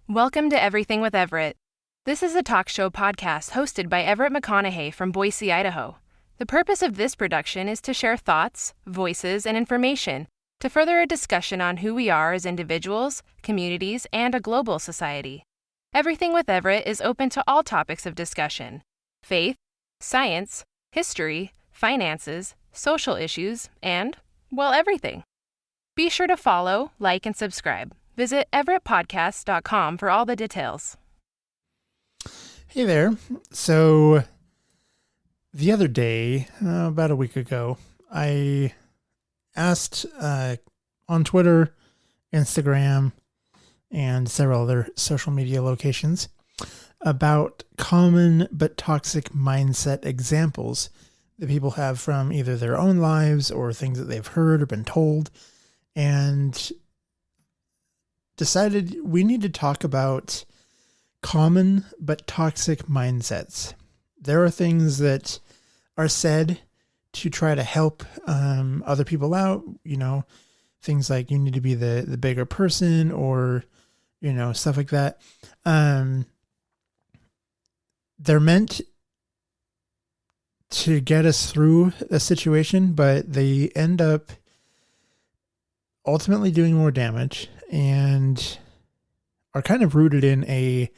Welcome to Everything with Everett. This is a talk show podcast hosted by Everett McConaughey from Boise, Idaho. The purpose of this production is to share thoughts, voices, and information to further a discussion on who we are as individuals, communities, and a global society. Everything with Everett is open to all topics of discussion: faith, science, history, finances, social issues, and, well, everything. Be sure to follow, like, and subscribe. Visit everettpodcast.com for all the details. Hey there. So the other day, about a week ago, I asked on Twitter, Instagram, and several other social media locations about common but toxic mindset examples that people have from either their own lives or things that they've heard or been told, and decided we need to talk about common but toxic mindsets. There are things that are said to try to help other people out, things like you need to be the bigger person or, stuff like that. They're meant to get us through a situation, but they end up ultimately doing more damage and are kind of rooted in a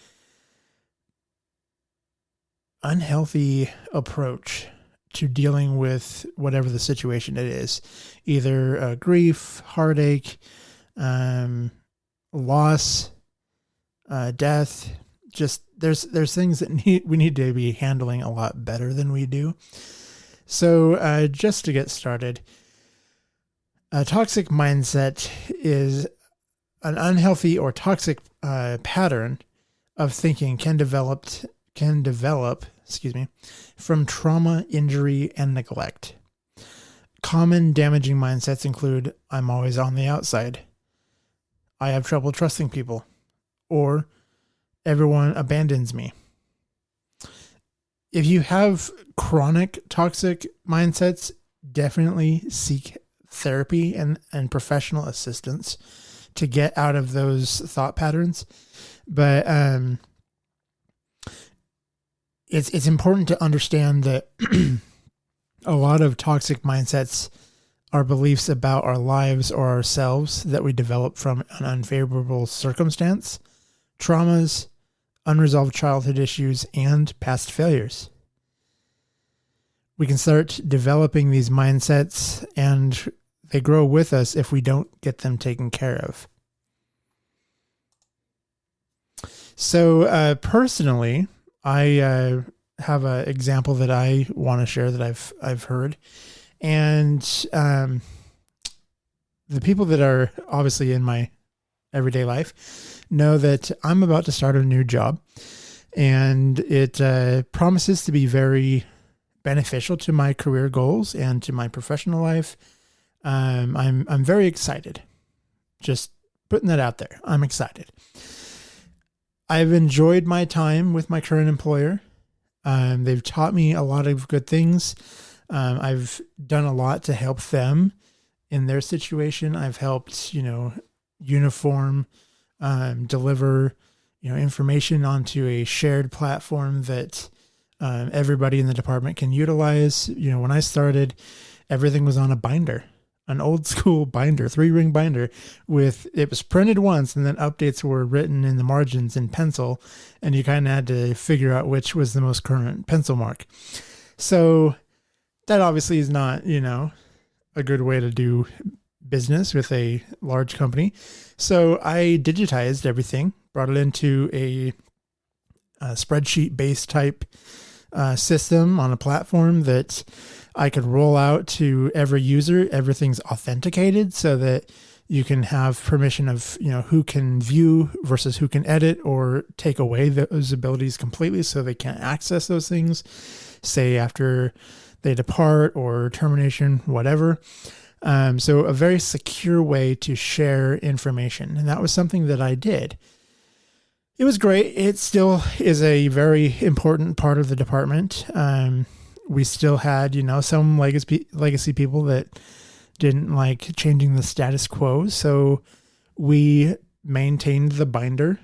unhealthy approach to dealing with whatever the situation it is, either grief, heartache, loss, death. Just there's things that we need to be handling a lot better than we do. So just to get started, a toxic mindset is an unhealthy or toxic pattern of thinking can develop from trauma, injury, and neglect. Common damaging mindsets include: I'm always on the outside, I have trouble trusting people, or everyone abandons me. If you have chronic toxic mindsets, definitely seek therapy and professional assistance to get out of those thought patterns. But it's important to understand that a lot of toxic mindsets are beliefs about our lives or ourselves that we develop from an unfavorable circumstance, traumas, unresolved childhood issues, and past failures. We can start developing these mindsets, and they grow with us if we don't get them taken care of. So personally, I have an example that I want to share that I've heard, and the people that are obviously in my everyday life know that I'm about to start a new job, and it promises to be very beneficial to my career goals and to my professional life. I'm very excited. Just putting that out there. I'm excited. I've enjoyed my time with my current employer. They've taught me a lot of good things. I've done a lot to help them in their situation. I've helped, uniform, deliver, information onto a shared platform that everybody in the department can utilize. When I started, everything was on a binder, an old school binder, 3-ring binder it was printed once, and then updates were written in the margins in pencil, and you kind of had to figure out which was the most current pencil mark. So that obviously is not, a good way to do business with a large company. So I digitized everything, brought it into a spreadsheet based type system on a platform that I could roll out to every user. Everything's authenticated so that you can have permission of, who can view versus who can edit or take away those abilities completely so they can't access those things, say after they depart or termination, whatever. So a very secure way to share information. And that was something that I did. It was great. It still is a very important part of the department. We still had, some legacy people that didn't like changing the status quo. So we maintained the binder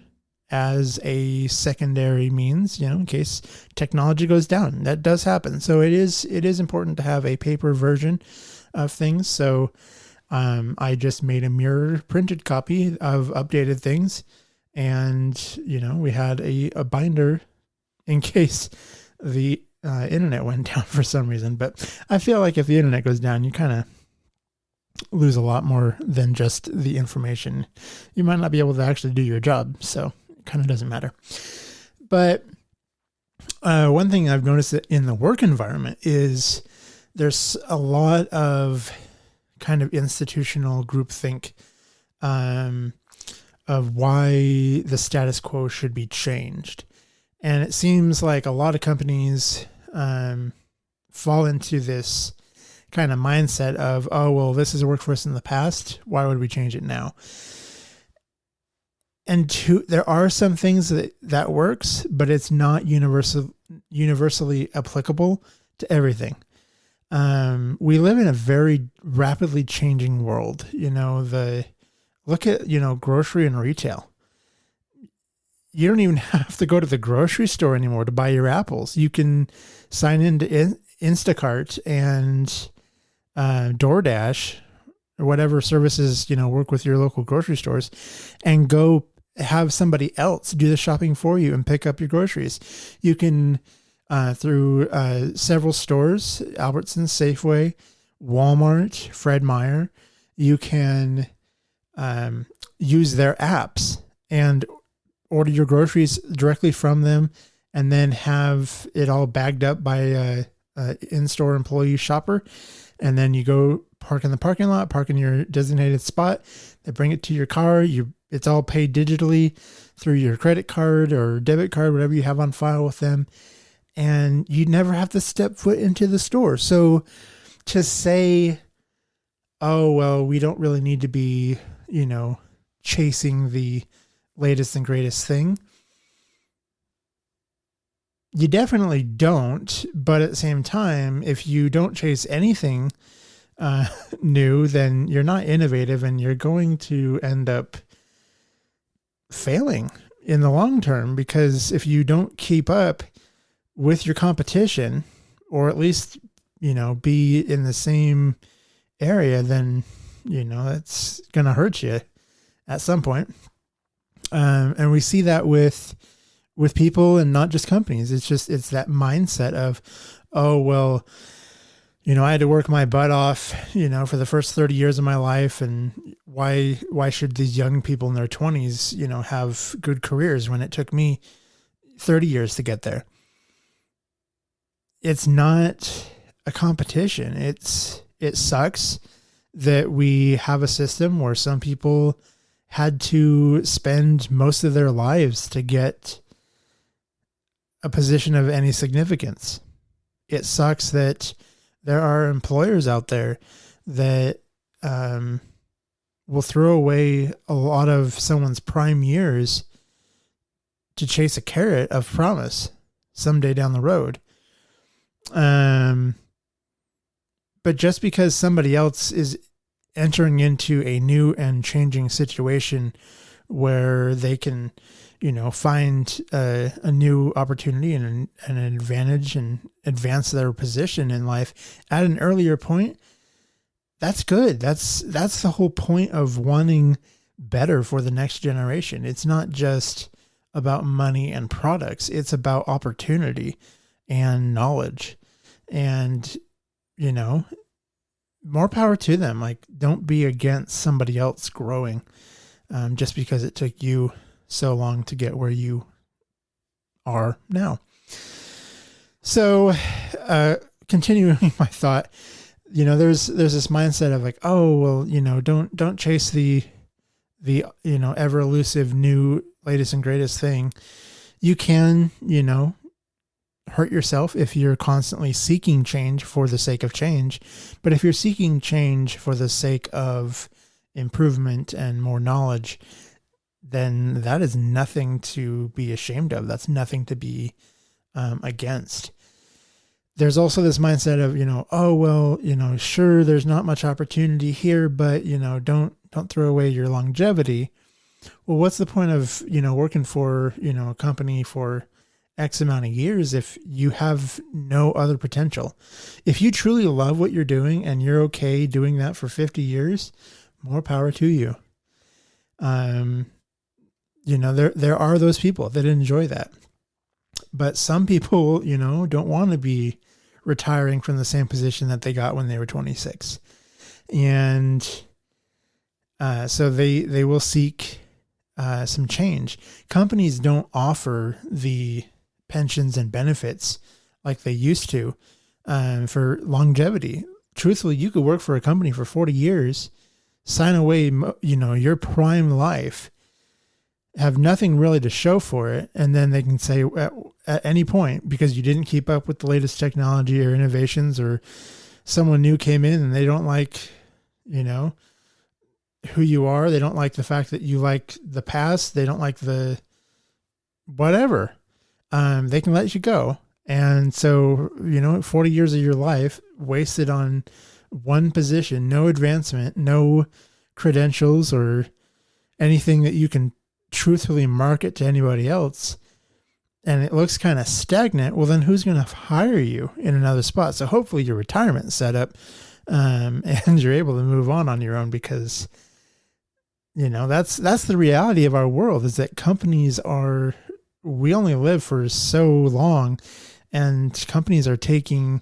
as a secondary means, in case technology goes down. That does happen. So it is important to have a paper version of things. So I just made a mirror printed copy of updated things, and we had a binder in case the internet went down for some reason. But I feel like if the internet goes down, you kind of lose a lot more than just the information. You might not be able to actually do your job, so it kind of doesn't matter. But one thing I've noticed that in the work environment is there's a lot of kind of institutional groupthink of why the status quo should be changed. And it seems like a lot of companies fall into this kind of mindset of, oh, well, this has worked for us in the past. Why would we change it now? And there are some things that works, but it's not universally applicable to everything. We live in a very rapidly changing world. Look at, grocery and retail. You don't even have to go to the grocery store anymore to buy your apples. You can sign into Instacart and DoorDash or whatever services, work with your local grocery stores, and go have somebody else do the shopping for you and pick up your groceries. You can, through several stores, Albertsons, Safeway, Walmart, Fred Meyer, you can use their apps and order your groceries directly from them, and then have it all bagged up by a in-store employee shopper. And then you go park in the parking lot, park in your designated spot. They bring it to your car. It's all paid digitally through your credit card or debit card, whatever you have on file with them. And you never have to step foot into the store. So to say, oh, well, we don't really need to be, chasing the latest and greatest thing. You definitely don't. But at the same time, if you don't chase anything new, then you're not innovative, and you're going to end up failing in the long term, because if you don't keep up with your competition, or at least, be in the same area, then, that's going to hurt you at some point. And we see that with people, and not just companies. It's that mindset of, oh, well, I had to work my butt off, for the first 30 years of my life. And why should these young people in their 20s, have good careers when it took me 30 years to get there? It's not a competition. It sucks that we have a system where some people had to spend most of their lives to get a position of any significance. It sucks that there are employers out there that will throw away a lot of someone's prime years to chase a carrot of promise someday down the road. But just because somebody else is entering into a new and changing situation where they can, find a new opportunity and an advantage and advance their position in life at an earlier point, that's good. That's the whole point of wanting better for the next generation. It's not just about money and products. It's about opportunity and knowledge. And, more power to them. Like, don't be against somebody else growing just because it took you so long to get where you are now. So, continuing my thought, there's this mindset of like, oh, well, don't chase the ever elusive new latest and greatest thing. You can, hurt yourself if you're constantly seeking change for the sake of change. But if you're seeking change for the sake of improvement and more knowledge, then that is nothing to be ashamed of. That's nothing to be against. There's also this mindset of, oh, well, sure, there's not much opportunity here, but, don't throw away your longevity. Well, what's the point of, working for, a company for X amount of years if you have no other potential? If you truly love what you're doing and you're okay doing that for 50 years, more power to you. There are those people that enjoy that. But some people, don't want to be retiring from the same position that they got when they were 26. And so they will seek some change. Companies don't offer the pensions and benefits like they used to for longevity. Truthfully, you could work for a company for 40 years, sign away, your prime life, have nothing really to show for it. And then they can say at any point, because you didn't keep up with the latest technology or innovations, or someone new came in and they don't like, who you are. They don't like the fact that you like the past. They don't like the whatever. They can let you go. And so, 40 years of your life wasted on one position, no advancement, no credentials or anything that you can truthfully market to anybody else, and it looks kind of stagnant. Well, then who's going to hire you in another spot? So hopefully your retirement set up, and you're able to move on your own, because, that's the reality of our world, is that we only live for so long, and companies are taking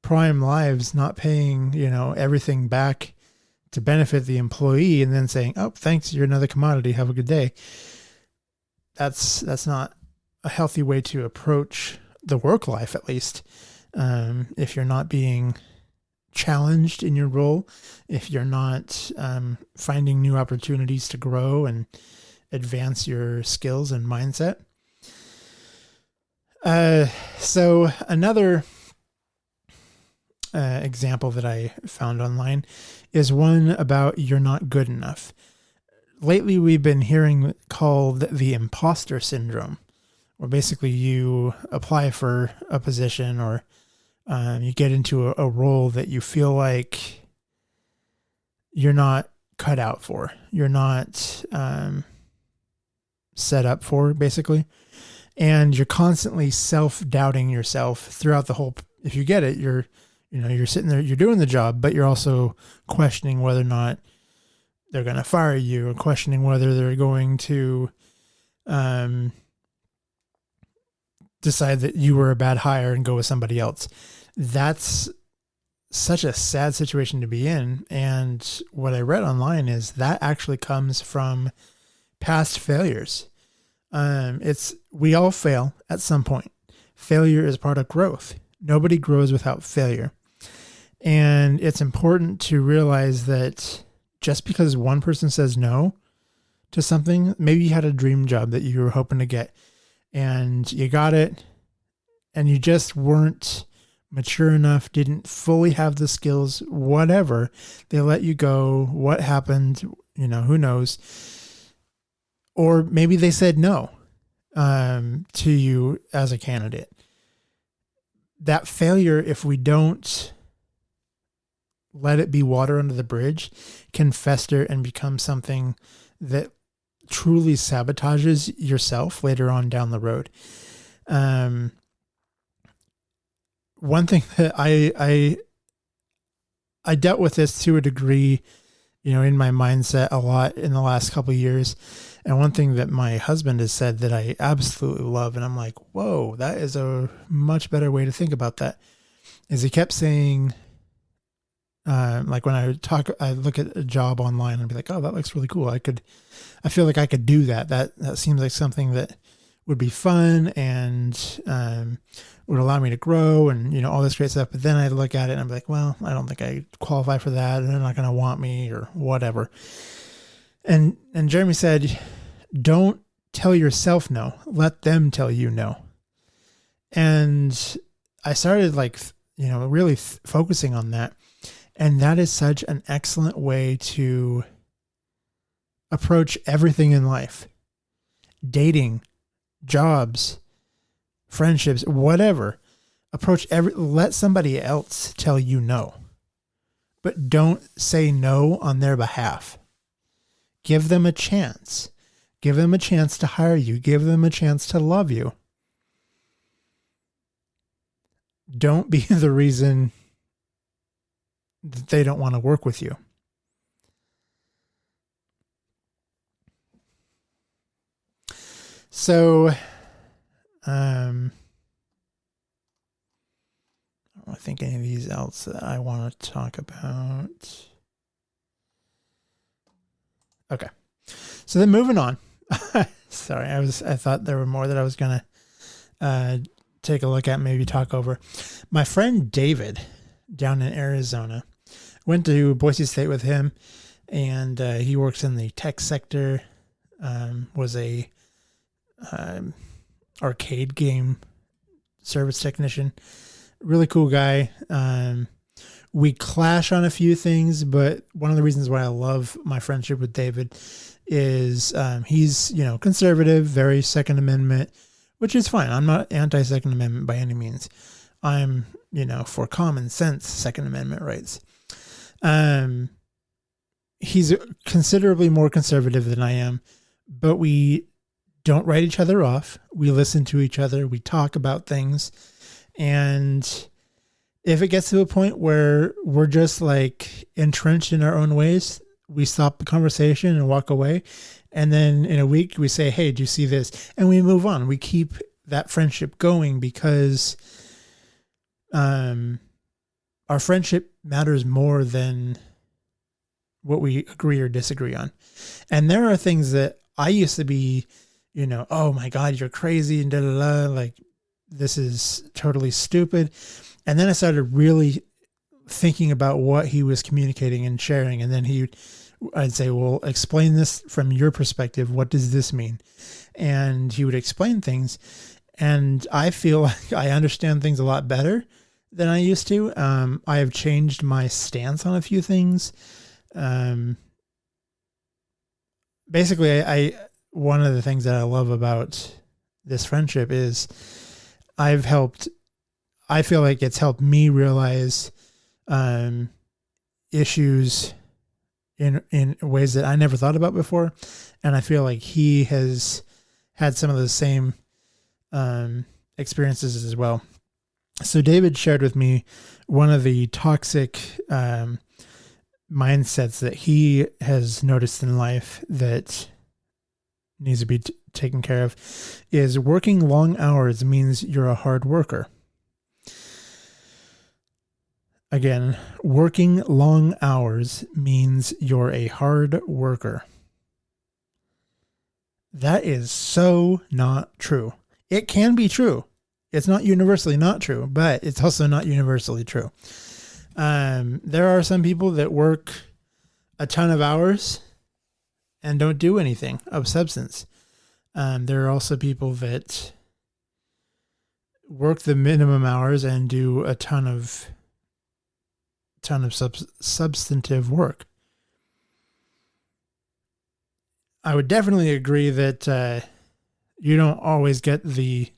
prime lives, not paying, everything back to benefit the employee, and then saying, oh, thanks, you're another commodity, have a good day. That's not a healthy way to approach the work life, at least. If you're not being challenged in your role, if you're not finding new opportunities to grow and advance your skills and mindset. So another example that I found online is one about you're not good enough. Lately, we've been hearing called the imposter syndrome, where basically you apply for a position or you get into a role that you feel like you're not cut out for. You're not set up for, basically. And you're constantly self-doubting yourself throughout the whole. If you get it, you're sitting there, you're doing the job, but you're also questioning whether or not they're going to fire you, or questioning whether they're going to decide that you were a bad hire and go with somebody else. That's such a sad situation to be in. And what I read online is that actually comes from past failures. We all fail at some point. Failure is part of growth. Nobody grows without failure. And it's important to realize that just because one person says no to something, maybe you had a dream job that you were hoping to get and you got it, and you just weren't mature enough, didn't fully have the skills, whatever, they let you go. What happened? Who knows? Or maybe they said no to you as a candidate. That failure, if we don't let it be water under the bridge, can fester and become something that truly sabotages yourself later on down the road. One thing that I dealt with this to a degree, in my mindset a lot in the last couple of years. And one thing that my husband has said that I absolutely love, and I'm like, whoa, that is a much better way to think about that, is he kept saying, like when I look at a job online and be like, oh, that looks really cool. I feel like I could do that. That seems like something that would be fun and would allow me to grow and, all this great stuff. But then I look at it and I'm like, well, I don't think I qualify for that, and they're not going to want me or whatever. And Jeremy said, don't tell yourself no, let them tell you no. And I started really focusing on that. And that is such an excellent way to approach everything in life. Dating, jobs, friendships, whatever. Let somebody else tell you no. But don't say no on their behalf. Give them a chance. Give them a chance to hire you. Give them a chance to love you. Don't be the reason that they don't want to work with you. So, I don't think any of these else that I want to talk about. Okay. So then moving on. Sorry, I thought there were more that I was going to take a look at, maybe talk over. My friend David down in Arizona, went to Boise State with him, and he works in the tech sector, was a arcade game service technician. Really cool guy. We clash on a few things, but one of the reasons why I love my friendship with David is he's, conservative, very Second Amendment, which is fine. I'm not anti-Second Amendment by any means. I'm, for common sense Second Amendment rights. He's considerably more conservative than I am, but we don't write each other off. We listen to each other. We talk about things. And if it gets to a point where we're just like entrenched in our own ways, we stop the conversation and walk away. And then in a week we say, hey, do you see this? And we move on. We keep that friendship going because our friendship matters more than what we agree or disagree on. And there are things that I used to be, oh my God, you're crazy and like this is totally stupid. And then I started really thinking about what he was communicating and sharing. And then I'd say, well, explain this from your perspective. What does this mean? And he would explain things. And I feel like I understand things a lot better than I used to. I have changed my stance on a few things. Basically, one of the things that I love about this friendship is I feel like it's helped me realize issues in ways that I never thought about before. And I feel like he has had some of the same experiences as well. So David shared with me one of the toxic mindsets that he has noticed in life that needs to be taken care of is working long hours means you're a hard worker. Again, working long hours means you're a hard worker. That is so not true. It can be true. It's not universally not true, but it's also not universally true. There are some people that work a ton of hours and don't do anything of substance. There are also people that work the minimum hours and do a ton of substantive work. I would definitely agree that you don't always get the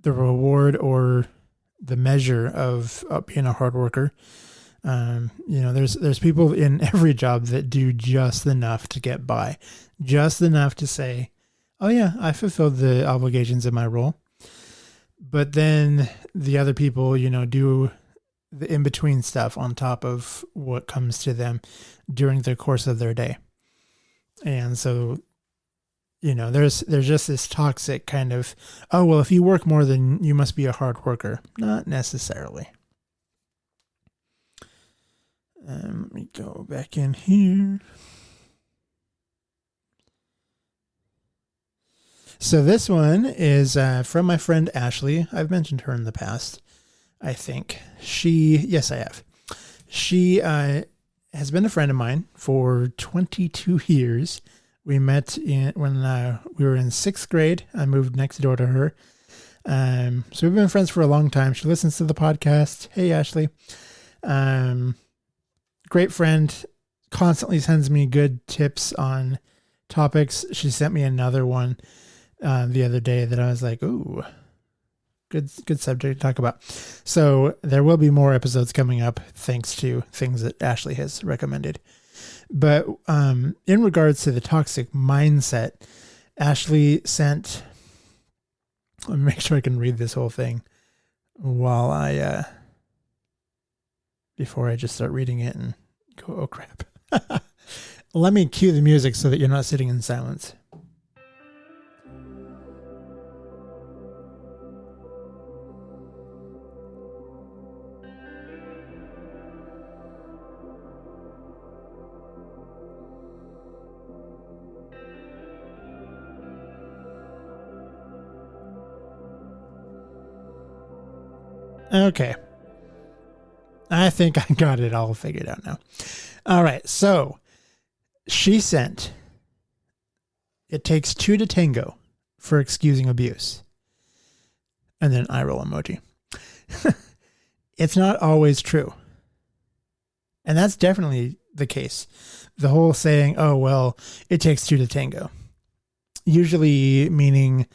reward or the measure of being a hard worker. There's people in every job that do just enough to get by, just enough to say, oh yeah, I fulfilled the obligations of my role. But then the other people, do the in-between stuff on top of what comes to them during the course of their day. And so, there's just this toxic kind of, oh, well, if you work more, then you must be a hard worker. Not necessarily. Let me go back in here. So this one is from my friend Ashley. I've mentioned her in the past, I think. Yes, I have. She has been a friend of mine for 22 years. We met when we were in 6th grade. I moved next door to her. So we've been friends for a long time. She listens to the podcast. Hey, Ashley. Great friend. Constantly sends me good tips on topics. She sent me another one the other day that I was like, ooh, good subject to talk about. So there will be more episodes coming up thanks to things that Ashley has recommended. But in regards to the toxic mindset, Ashley sent, let me make sure I can read this whole thing while before I just start reading it and go, oh crap. Let me cue the music so that you're not sitting in silence. Okay. I think I got it all figured out now. All right. So she sent, it takes two to tango for excusing abuse. And then eye roll emoji. It's not always true. And that's definitely the case. The whole saying, oh, well, it takes two to tango. Usually meaning,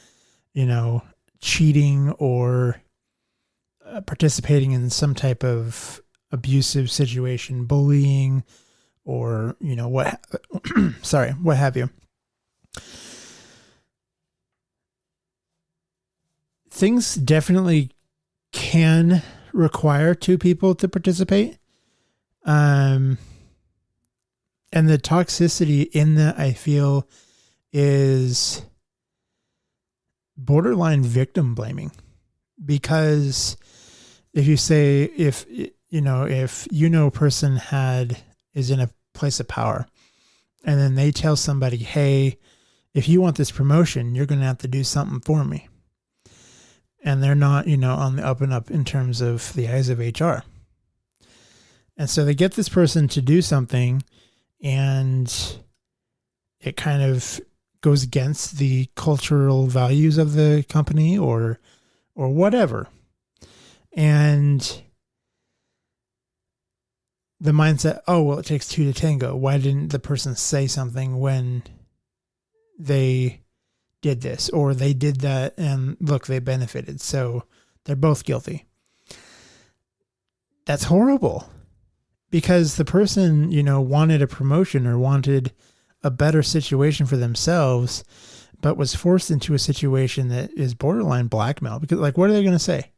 cheating or participating in some type of abusive situation, bullying, or, what have you. Things definitely can require two people to participate. And the toxicity in that, I feel, is borderline victim blaming. Because if you say, if a person is in a place of power, and then they tell somebody, hey, if you want this promotion, you're going to have to do something for me. And they're not, on the up and up in terms of the eyes of HR. And so they get this person to do something, and it kind of goes against the cultural values of the company or whatever. And the mindset, oh, well, it takes two to tango. Why didn't the person say something when they did this or they did that and look, they benefited. So they're both guilty. That's horrible because the person, wanted a promotion or wanted a better situation for themselves, but was forced into a situation that is borderline blackmail. Because what are they going to say?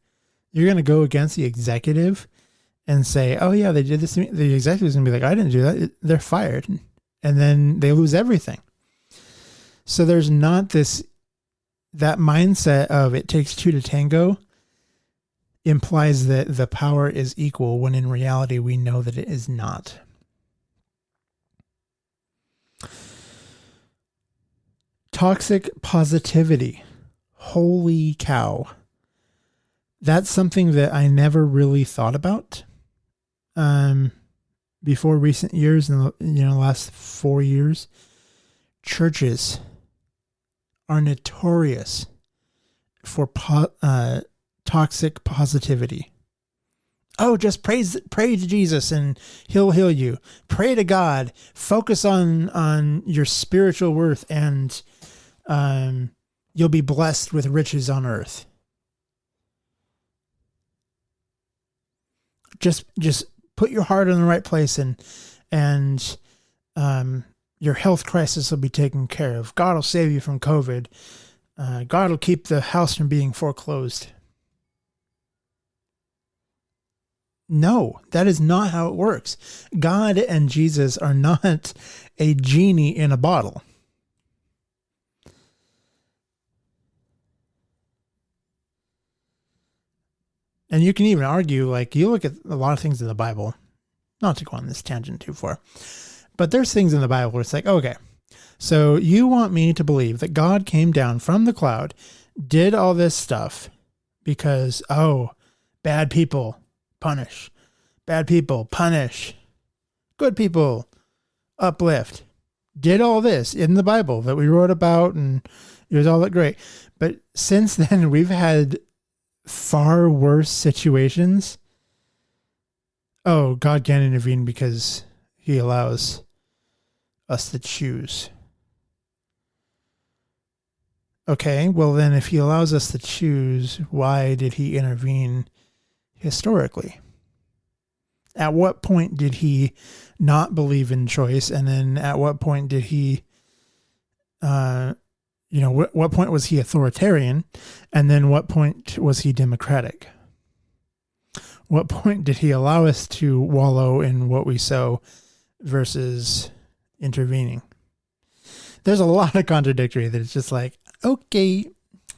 You're going to go against the executive and say, oh yeah, they did this to me. The executive's going to be like, I didn't do that. They're fired. And then they lose everything. So there's not that mindset of it takes two to tango implies that the power is equal when in reality we know that it is not. Toxic positivity. Holy cow. That's something that I never really thought about before recent years, in the last 4 years. Churches are notorious for toxic positivity. Oh, just pray to Jesus and he'll heal you. Pray to God. Focus on your spiritual worth and you'll be blessed with riches on earth. Just put your heart in the right place and your health crisis will be taken care of. God will save you from COVID. God will keep the house from being foreclosed. No, that is not how it works. God and Jesus are not a genie in a bottle. And you can even argue, you look at a lot of things in the Bible, not to go on this tangent too far, but there's things in the Bible where it's okay, so you want me to believe that God came down from the cloud, did all this stuff because, bad people punish, bad people punish, good people uplift, did all this in the Bible that we wrote about, and it was all that great. But since then, we've had far worse situations. Oh, God can't intervene because he allows us to choose. Okay, well then if he allows us to choose, why did he intervene historically? At what point did he not believe in choice? And then at what point did he, what point was he authoritarian? And then what point was he democratic? What point did he allow us to wallow in what we sow versus intervening? There's a lot of contradictory that it's just like, okay,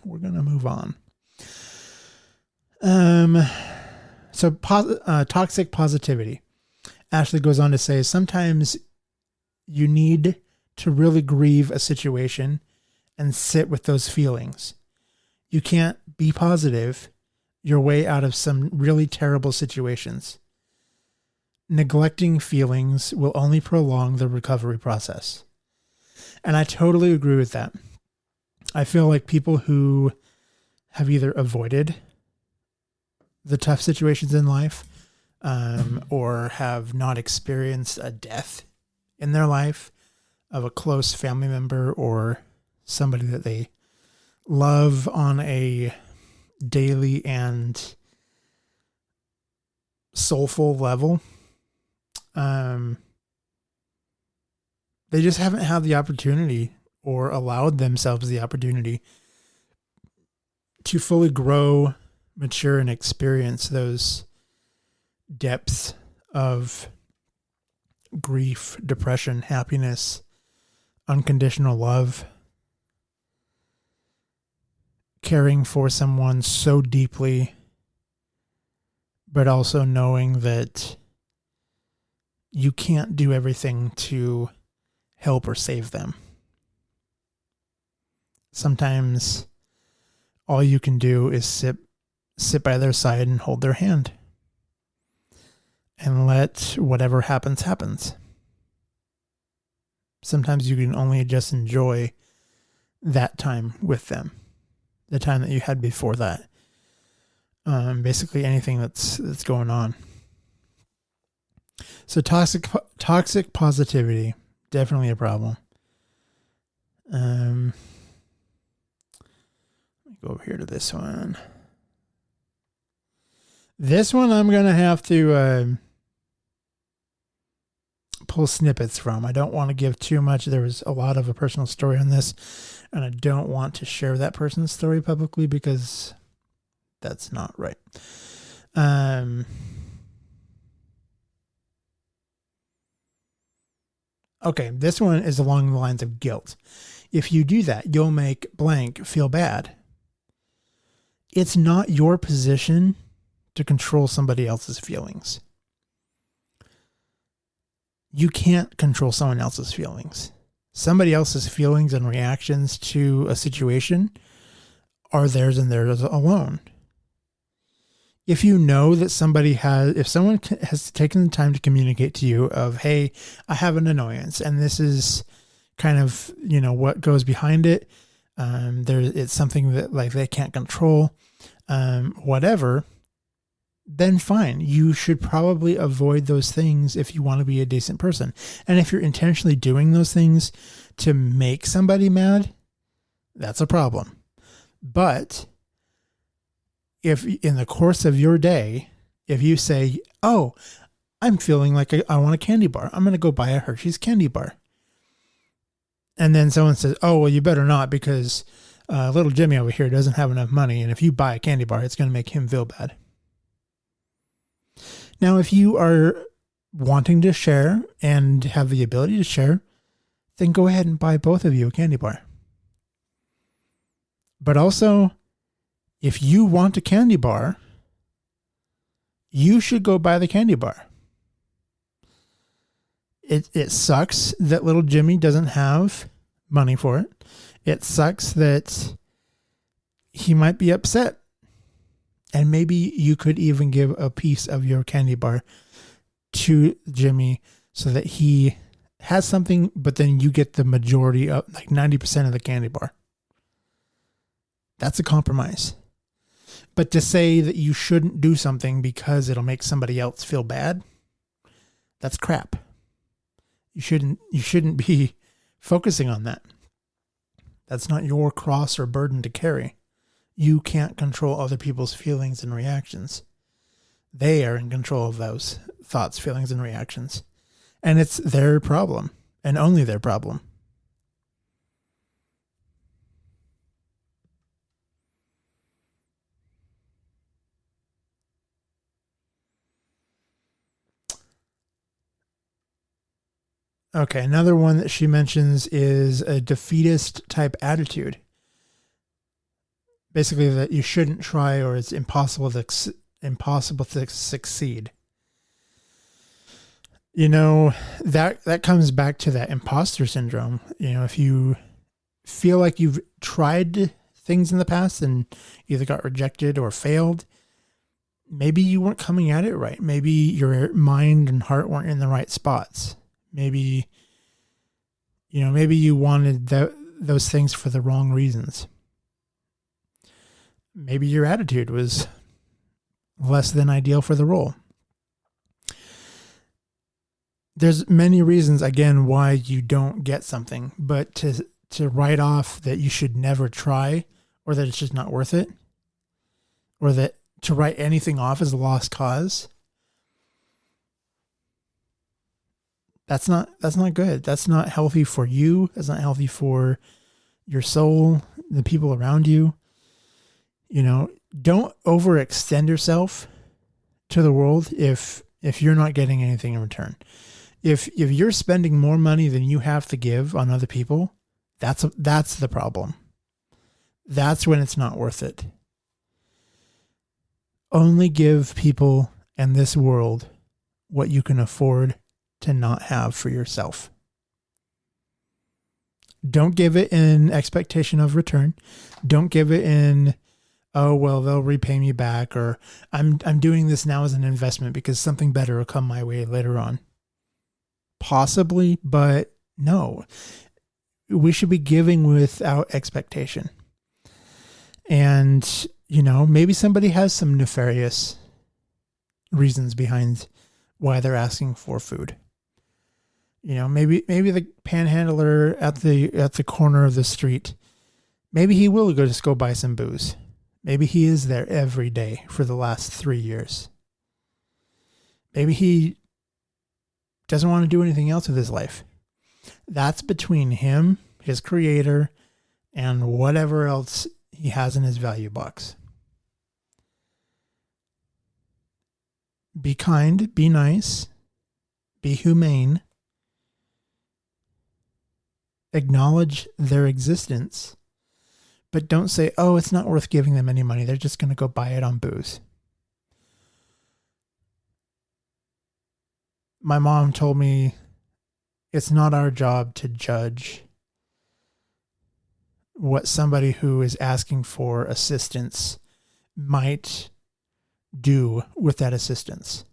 we're going to move on. So toxic positivity. Ashley goes on to say, sometimes you need to really grieve a situation and sit with those feelings. You can't be positive your way out of some really terrible situations. Neglecting feelings will only prolong the recovery process. And I totally agree with that. I feel like people who have either avoided the tough situations in life, or have not experienced a death in their life of a close family member or somebody that they love on a daily and soulful level. They just haven't had the opportunity or allowed themselves the opportunity to fully grow, mature, and experience those depths of grief, depression, happiness, unconditional love, caring for someone so deeply, but also knowing that you can't do everything to help or save them. Sometimes all you can do is sit by their side and hold their hand and let whatever happens. Sometimes you can only just enjoy that time with them, the time that you had before that. Basically anything that's going on. So toxic positivity, definitely a problem. Let me go over here to this one. This one I'm going to have to pull snippets from. I don't want to give too much. There was a lot of a personal story on this, and I don't want to share that person's story publicly because that's not right. Okay, this one is along the lines of guilt. If you do that, you'll make blank feel bad. It's not your position to control somebody else's feelings. You can't control someone else's feelings. Somebody else's feelings and reactions to a situation are theirs and theirs alone. If you know that if someone has taken the time to communicate to you of, hey, I have an annoyance and this is kind of, what goes behind it. It's something that like they can't control, whatever, then fine. You should probably avoid those things if you want to be a decent person. And if you're intentionally doing those things to make somebody mad, that's a problem. But if in the course of your day, if you say, oh, I'm feeling like I want a candy bar, I'm going to go buy a Hershey's candy bar. And then someone says, oh, well, you better not because little Jimmy over here doesn't have enough money. And if you buy a candy bar, it's going to make him feel bad. Now, if you are wanting to share and have the ability to share, then go ahead and buy both of you a candy bar. But also, if you want a candy bar, you should go buy the candy bar. It sucks that little Jimmy doesn't have money for it. It sucks that he might be upset. And maybe you could even give a piece of your candy bar to Jimmy so that he has something, but then you get the majority of like 90% of the candy bar. That's a compromise. But to say that you shouldn't do something because it'll make somebody else feel bad, that's crap. You shouldn't be focusing on that. That's not your cross or burden to carry. You can't control other people's feelings and reactions. They are in control of those. thoughts, feelings, and reactions. And it's their problem and only their problem. Okay, another one that she mentions is a defeatist type attitude. Basically, that you shouldn't try or it's impossible to succeed. You know, that comes back to that imposter syndrome. You know, if you feel like you've tried things in the past and either got rejected or failed, maybe you weren't coming at it right. Maybe your mind and heart weren't in the right spots. Maybe you wanted those things for the wrong reasons. Maybe your attitude was less than ideal for the role. There's many reasons, again, why you don't get something, but to write off that you should never try or that it's just not worth it, or that to write anything off as a lost cause, that's not good. That's not healthy for you. That's not healthy for your soul, the people around you. You know, don't overextend yourself to the world if you're not getting anything in return. If you're spending more money than you have to give on other people, that's the problem. That's when it's not worth it. Only give people and this world what you can afford to not have for yourself. Don't give it in expectation of return. Don't give it in, oh, well, they'll repay me back, or I'm doing this now as an investment because something better will come my way later on. Possibly, but no. We should be giving without expectation. And, you know, maybe somebody has some nefarious reasons behind why they're asking for food. You know, maybe the panhandler at the corner of the street, maybe he will just go buy some booze. Maybe he is there every day for the last 3 years. Maybe he doesn't want to do anything else with his life. That's between him, his creator, and whatever else he has in his value box. Be kind, be nice, be humane. Acknowledge their existence, but don't say, oh, it's not worth giving them any money. They're just going to go buy it on booze. My mom told me it's not our job to judge what somebody who is asking for assistance might do with that assistance.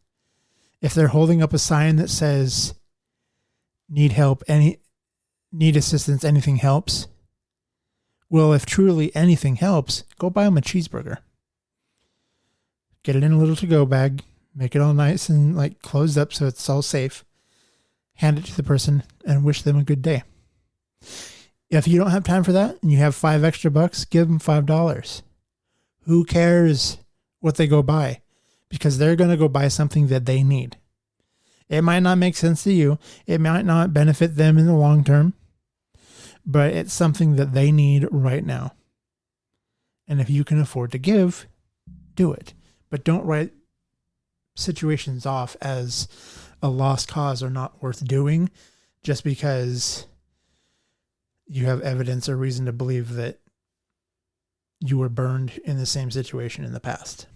If they're holding up a sign that says, need help, need assistance, anything helps. Well, if truly anything helps, go buy them a cheeseburger. Get it in a little to-go bag. Make it all nice and like closed up so it's all safe. Hand it to the person and wish them a good day. If you don't have time for that and you have $5 extra, give them $5. Who cares what they go buy? Because they're going to go buy something that they need. It might not make sense to you. It might not benefit them in the long term, but it's something that they need right now. And if you can afford to give, do it. But don't write situations off as a lost cause or not worth doing just because you have evidence or reason to believe that you were burned in the same situation in the past.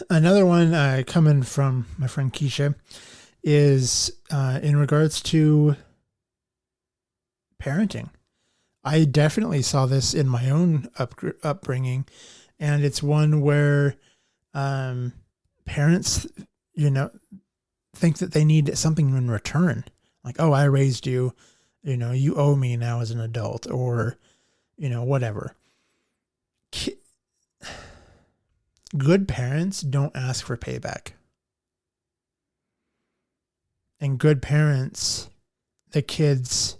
Another one coming from my friend Keisha is in regards to parenting. I definitely saw this in my own upbringing, and it's one where parents, think that they need something in return. Like, oh, I raised you, you owe me now as an adult, or, whatever. Good parents don't ask for payback. And good parents, the kids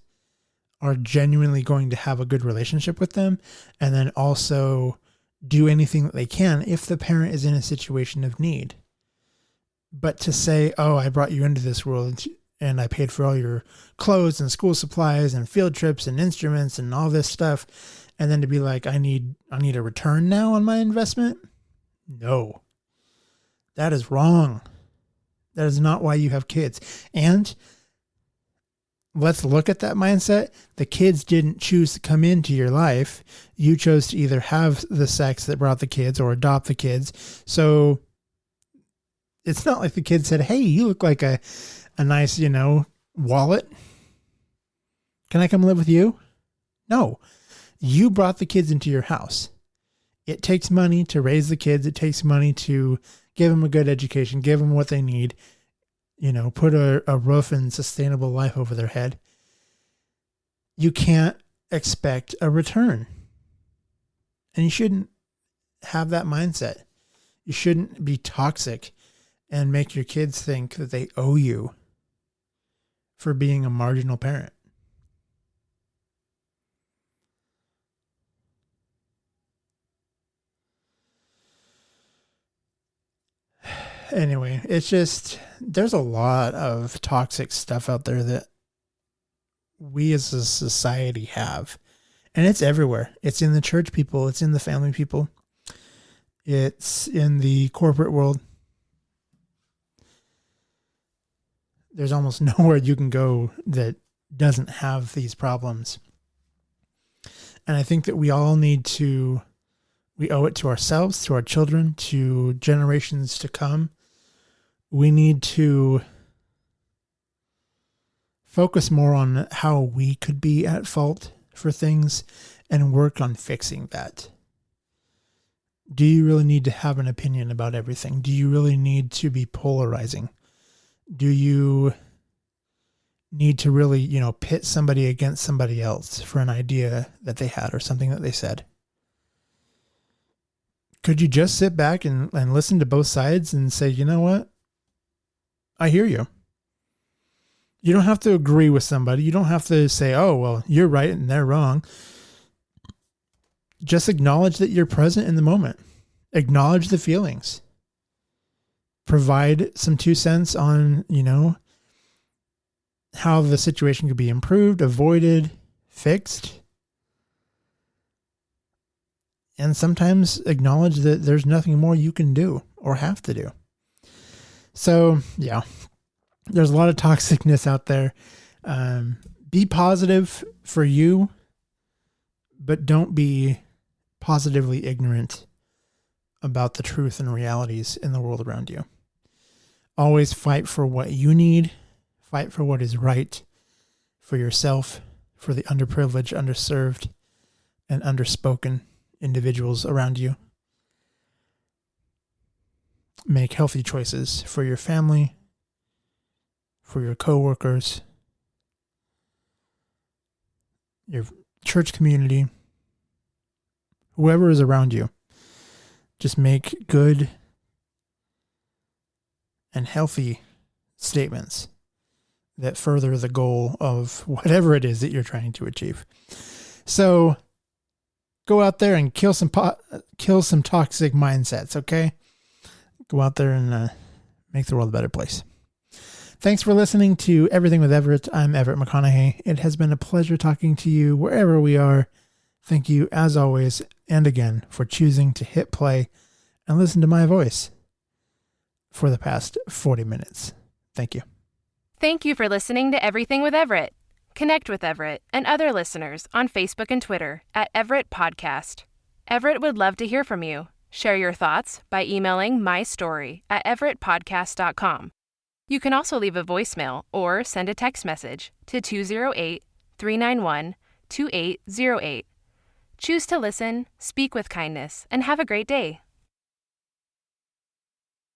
are genuinely going to have a good relationship with them, and then also do anything that they can if the parent is in a situation of need. But to say, oh, I brought you into this world and I paid for all your clothes and school supplies and field trips and instruments and all this stuff, and then to be like, I need a return now on my investment? No. That is wrong. That is not why you have kids. And let's look at that mindset. The kids didn't choose to come into your life. You chose to either have the sex that brought the kids or adopt the kids. So it's not like the kid said, hey, you look like a nice, wallet. Can I come live with you? No. You brought the kids into your house. It takes money to raise the kids. It takes money to give them a good education, give them what they need, put a roof and sustainable life over their head. You can't expect a return. And you shouldn't have that mindset. You shouldn't be toxic and make your kids think that they owe you for being a marginal parent. Anyway, it's just, there's a lot of toxic stuff out there that we as a society have. And it's everywhere. It's in the church people. It's in the family people. It's in the corporate world. There's almost nowhere you can go that doesn't have these problems. And I think that we all need to, we owe it to ourselves, to our children, to generations to come. We need to focus more on how we could be at fault for things and work on fixing that. Do you really need to have an opinion about everything? Do you really need to be polarizing? Do you need to really, pit somebody against somebody else for an idea that they had or something that they said? Could you just sit back and listen to both sides and say, you know what? I hear you. You don't have to agree with somebody. You don't have to say, oh, well, you're right and they're wrong. Just acknowledge that you're present in the moment. Acknowledge the feelings. Provide some 2 cents on, how the situation could be improved, avoided, fixed. And sometimes acknowledge that there's nothing more you can do or have to do. So, yeah, there's a lot of toxicness out there. Be positive for you, but don't be positively ignorant about the truth and realities in the world around you. Always fight for what you need. Fight for what is right for yourself, for the underprivileged, underserved, and underspoken individuals around you. Make healthy choices for your family, for your coworkers, your church community, whoever is around you. Just make good and healthy statements that further the goal of whatever it is that you're trying to achieve. So go out there and kill some toxic mindsets, okay? Go out there and make the world a better place. Thanks for listening to Everything with Everett. I'm Everett McConaughey. It has been a pleasure talking to you wherever we are. Thank you, as always, and again, for choosing to hit play and listen to my voice for the past 40 minutes. Thank you. Thank you for listening to Everything with Everett. Connect with Everett and other listeners on Facebook and Twitter at Everett Podcast. Everett would love to hear from you. Share your thoughts by emailing mystory@everettpodcast.com. You can also leave a voicemail or send a text message to 208-391-2808. Choose to listen, speak with kindness, and have a great day.